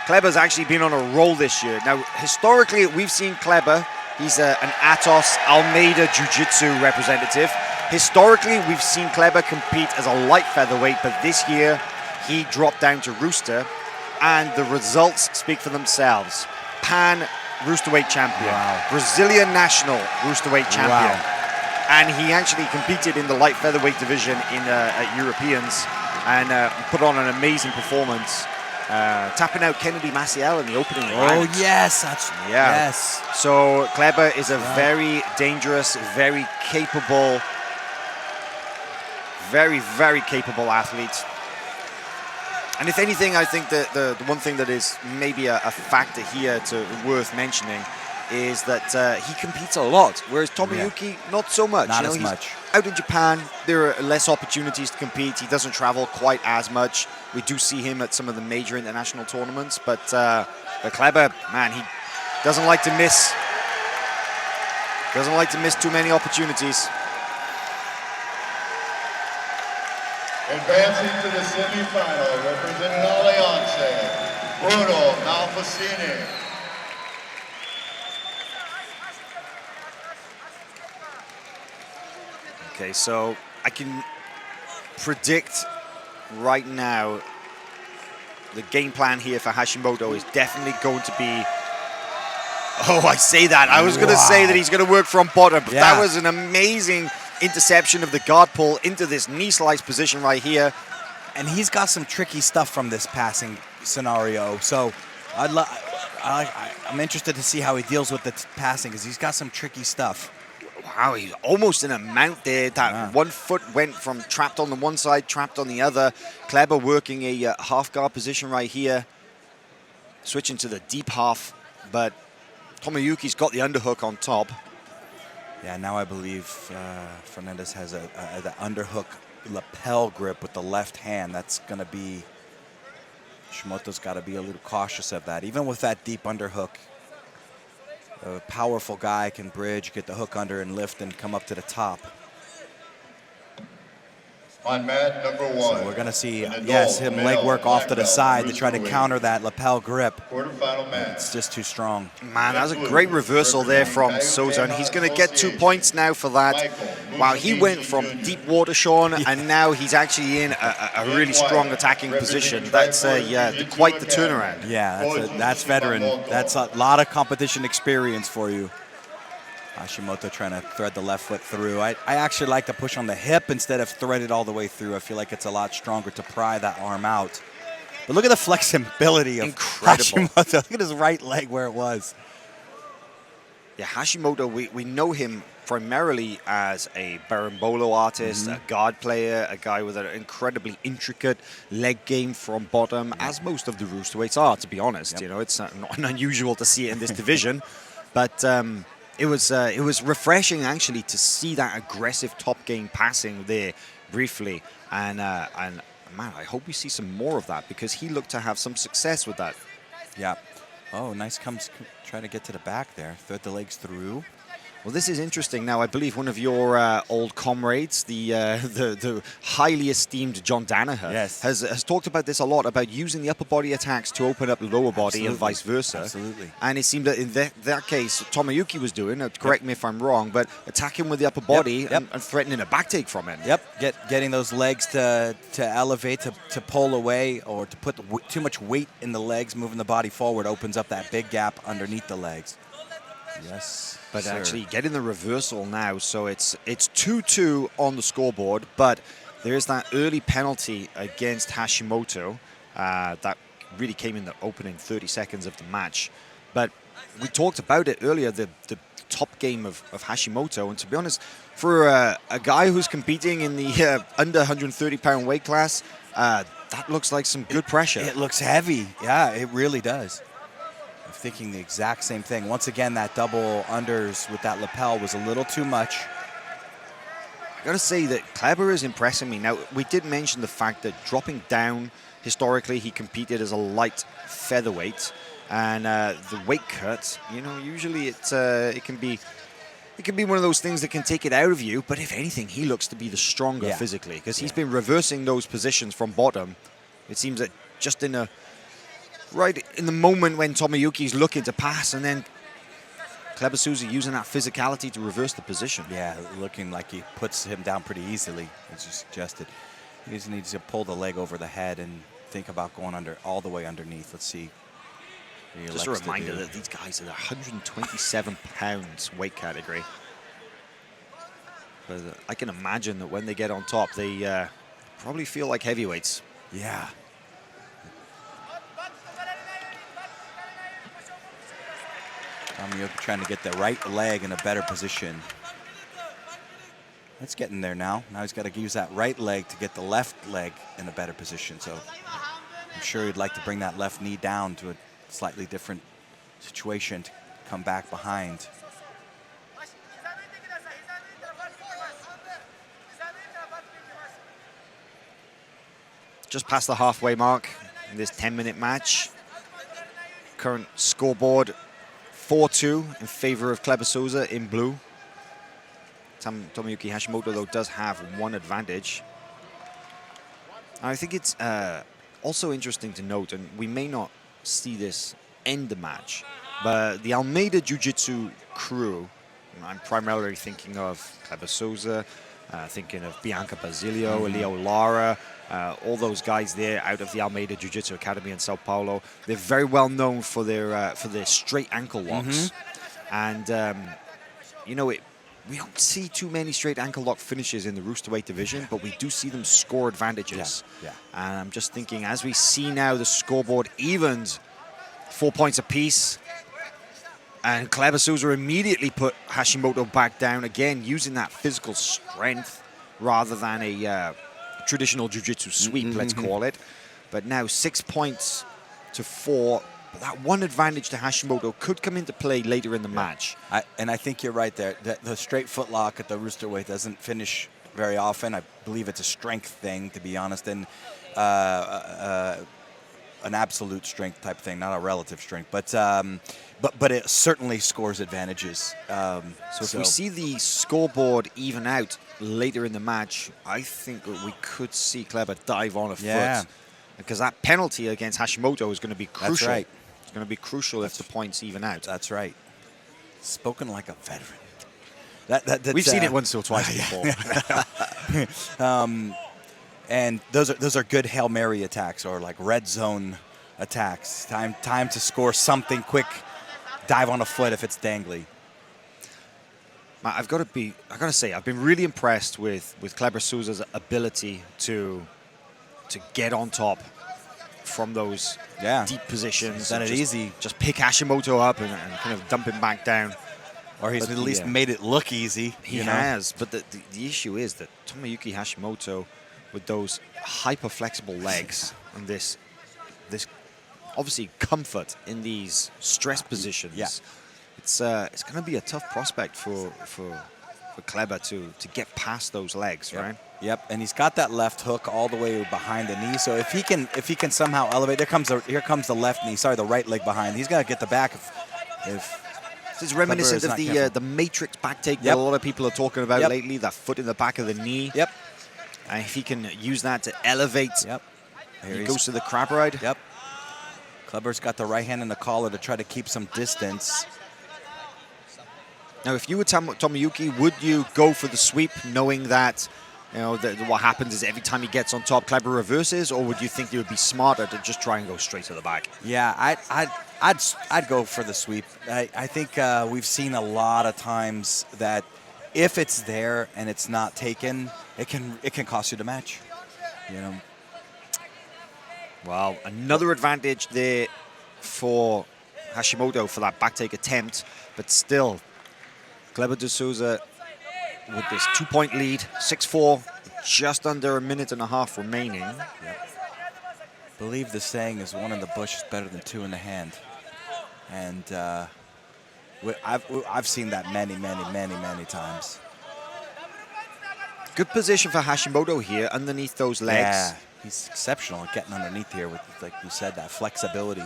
Kleber's actually been on a roll this year. Now, historically, we've seen Cleber. He's an Atos Almeida Jiu-Jitsu representative. Historically, we've seen Cleber compete as a light featherweight, but this year he dropped down to Rooster, and the results speak for themselves. Pan Roosterweight champion, wow. Brazilian national Roosterweight champion, wow. And he actually competed in the light featherweight division at Europeans and put on an amazing performance. Tapping out Kennedy Maciel in the opening round. Oh, yes. Yes. So Cleber is a very dangerous, very capable, very, very capable athlete. And if anything, I think that the one thing that is maybe a factor here worth mentioning is that he competes a lot, whereas Tomoyuki, not so much. Not as much. Out in Japan, there are less opportunities to compete. He doesn't travel quite as much. We do see him at some of the major international tournaments, but Cleber, man, he doesn't like to miss. Doesn't like to miss too many opportunities. Advancing to the semifinal, representing Alianza, Bruno Malfacini. Okay, so I can predict right now the game plan here for Hashimoto is definitely going to be... Oh, I say that. I was going to say that he's going to work from bottom, but that was an amazing interception of the guard pull into this knee slice position right here. And he's got some tricky stuff from this passing scenario. So I'm interested to see how he deals with the passing, because he's got some tricky stuff. Wow, he's almost in a mount there. That 1 foot went from trapped on the one side, trapped on the other. Cleber working a half guard position right here. Switching to the deep half, but Tomoyuki's got the underhook on top. Yeah, now I believe Fernandes has the underhook lapel grip with the left hand. That's going to be... Hashimoto's got to be a little cautious of that. Even with that deep underhook, a powerful guy can bridge, get the hook under and lift and come up to the top. On mat number 1. So we're going to see, yes, him leg work off to the side to try to counter that lapel grip. Quarterfinal match. It's just too strong. Man, that was a great reversal there from Souza, and he's going to get 2 points now for that. Wow, he went from deep water, Sean, and now he's actually in a really strong attacking position. That's quite the turnaround. Yeah, that's veteran. That's a lot of competition experience for you. Hashimoto trying to thread the left foot through. I actually like to push on the hip instead of thread it all the way through. I feel like it's a lot stronger to pry that arm out. But look at the flexibility of Hashimoto. Look at his right leg where it was. Yeah, Hashimoto, we know him primarily as a berimbolo artist, a guard player, a guy with an incredibly intricate leg game from bottom, as most of the Roosterweights are, to be honest. You know, it's not unusual to see it in this division. But... It was refreshing actually to see that aggressive top game passing there briefly, and man, I hope we see some more of that, because he looked to have some success with that. Yeah. Oh, nice comes trying to get to the back there, thread the legs through. Well, this is interesting. Now, I believe one of your old comrades, the highly esteemed John Danaher, has talked about this a lot, about using the upper body attacks to open up the lower body and vice versa. Absolutely. And it seemed that in that case, Tomoyuki was doing, correct me if I'm wrong, but attacking with the upper body and threatening a back take from him. Yep, getting those legs to elevate, to pull away, or to put too much weight in the legs, moving the body forward opens up that big gap underneath the legs. Yes. But actually getting the reversal now, so it's 2-2 on the scoreboard, but there is that early penalty against Hashimoto that really came in the opening 30 seconds of the match. But we talked about it earlier, the top game of Hashimoto, and to be honest, for a guy who's competing in the under 130-pound weight class, that looks like some good pressure. It looks heavy. Yeah, it really does. Thinking the exact same thing. Once again, that double unders with that lapel was a little too much. I gotta say that Cleber is impressing me. Now, we did mention the fact that dropping down, historically, he competed as a light featherweight, and the weight cut, you know, usually it can be one of those things that can take it out of you. But if anything, he looks to be the stronger physically, because he's been reversing those positions from bottom. It seems that just in a right in the moment when Tomoyuki's looking to pass, and then Cleber Souza using that physicality to reverse the position. Yeah, looking like he puts him down pretty easily, as you suggested. He just needs to pull the leg over the head and think about going under, all the way underneath. Let's see. Just a reminder that these guys are 127 pounds weight category. But I can imagine that when they get on top, they probably feel like heavyweights. Yeah. Tomoyuki trying to get the right leg in a better position. That's getting there now. Now he's got to use that right leg to get the left leg in a better position. So I'm sure he'd like to bring that left knee down to a slightly different situation to come back behind. Just past the halfway mark in this 10-minute match. Current scoreboard 4-2 in favor of Cleber Souza in blue. Tomoyuki Hashimoto, though, does have one advantage. I think it's also interesting to note, and we may not see this end the match, but the Almeida Jiu-Jitsu crew, I'm primarily thinking of Cleber Souza, thinking of Bianca Basilio, Leo Lara, all those guys there out of the Almeida Jiu-Jitsu Academy in Sao Paulo. They're very well known for their straight ankle locks. And, you know, we don't see too many straight ankle lock finishes in the Rooster weight division, but we do see them score advantages. Yeah. And I'm just thinking, as we see now the scoreboard evened 4 points apiece, and Cleber Souza immediately put Hashimoto back down again, using that physical strength rather than a traditional jiu-jitsu sweep, let's call it. But now 6 points to 4. But that one advantage to Hashimoto could come into play later in the match. And I think you're right there. The straight foot lock at the Rooster weight doesn't finish very often. I believe it's a strength thing, to be honest, and an absolute strength type thing, not a relative strength. But it certainly scores advantages. So if we see the scoreboard even out later in the match, I think that we could see Cleber dive on a foot. Because that penalty against Hashimoto is going to be crucial. That's right. It's going to be crucial if the points even out. That's right. Spoken like a veteran. We've seen it once or twice before. And those are good Hail Mary attacks, or like red zone attacks. Time to score something quick. Dive on a foot if it's dangly. I've got to say, I've been really impressed with Cleber Souza's ability to get on top from those deep positions. Done it easy. Just pick Hashimoto up and kind of dump him back down. Or he's at least made it look easy. He has, but the issue is that Tomoyuki Hashimoto, with those hyper-flexible legs and this obviously comfort in these stress positions, it's going to be a tough prospect for Cleber to get past those legs, right? Yep, and he's got that left hook all the way behind the knee. So if he can somehow elevate, here comes the left knee. Sorry, the right leg behind. He's got to get the back. This is reminiscent of the Matrix back take that a lot of people are talking about lately. That foot in the back of the knee. Yep. And if he can use that to elevate, he goes to the crab ride. Yep. Kleber's got the right hand in the collar to try to keep some distance. Now, if you were Tomoyuki, would you go for the sweep, knowing that, what happens is every time he gets on top, Cleber reverses, or would you think it would be smarter to just try and go straight to the back? Yeah, I'd go for the sweep. I think we've seen a lot of times that if it's there and it's not taken, it can cost you the match. Well, another advantage there for Hashimoto for that back take attempt, but still, Cleber Souza with this 2-point lead, 6-4, just under a minute and a half remaining. Yep. I believe the saying is 1 in the bush is better than 2 in the hand. And I've seen that many times. Good position for Hashimoto here underneath those legs. Yeah, he's exceptional at getting underneath here with, like you said, that flexibility.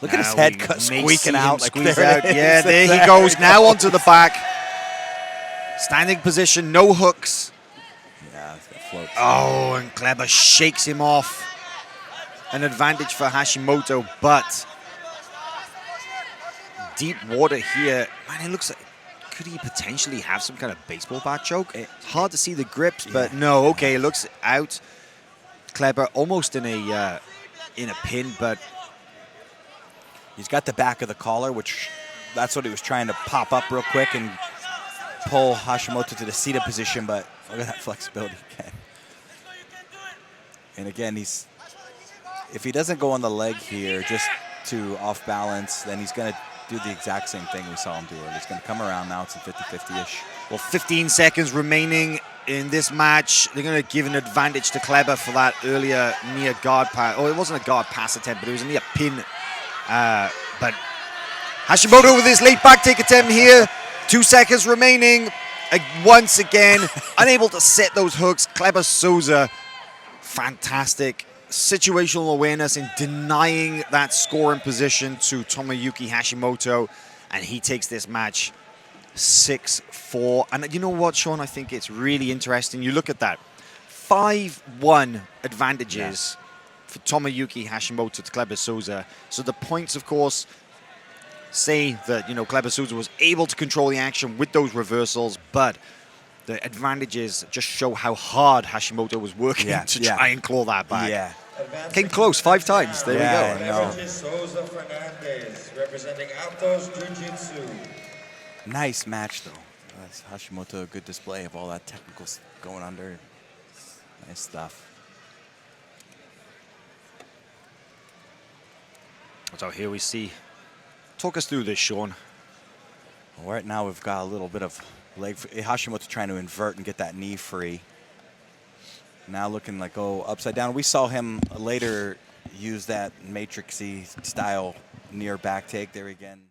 Look at his head squeaking out. Squeeze out. Yeah, there he goes. Now onto the back. Standing position, no hooks. Yeah, that floats. Oh, and Cleber shakes him off. an advantage for Hashimoto, but deep water here. Man, it looks like, could he potentially have some kind of baseball bat choke? It's hard to see the grips, but no, okay, it looks out. Cleber almost in a pin, but he's got the back of the collar, which that's what he was trying to pop up real quick and pull Hashimoto to the seated position, but look at that flexibility again. And again, if he doesn't go on the leg here just to off balance, then he's going to do the exact same thing we saw him do. He's going to come around now. It's a 50-50-ish. Well, 15 seconds remaining in this match. They're going to give an advantage to Cleber for that earlier near guard pass. Oh, it wasn't a guard pass attempt, but it was a near pin. But Hashimoto with his late back take attempt here. 2 seconds remaining. Once again, unable to set those hooks. Cleber Souza, fantastic situational awareness in denying that scoring position to Tomoyuki Hashimoto, and he takes this match 6-4. And you know what, Sean? I think it's really interesting. You look at that. 5-1 advantages for Tomoyuki Hashimoto to Cleber Souza. So the points, of course, say that, you know, Cleber Souza was able to control the action with those reversals, but the advantages just show how hard Hashimoto was working to try and claw that back. Yeah. Came close 5 times. There we go. Fernandes, representing Atos Jiu-Jitsu. Nice match, though. Hashimoto, a good display of all that technical going under. Nice stuff. So here we see. Talk us through this, Sean. Well, right now we've got a little bit of leg. Hashimoto trying to invert and get that knee free. Now looking like go upside down. We saw him later use that matrixy style near back take there again.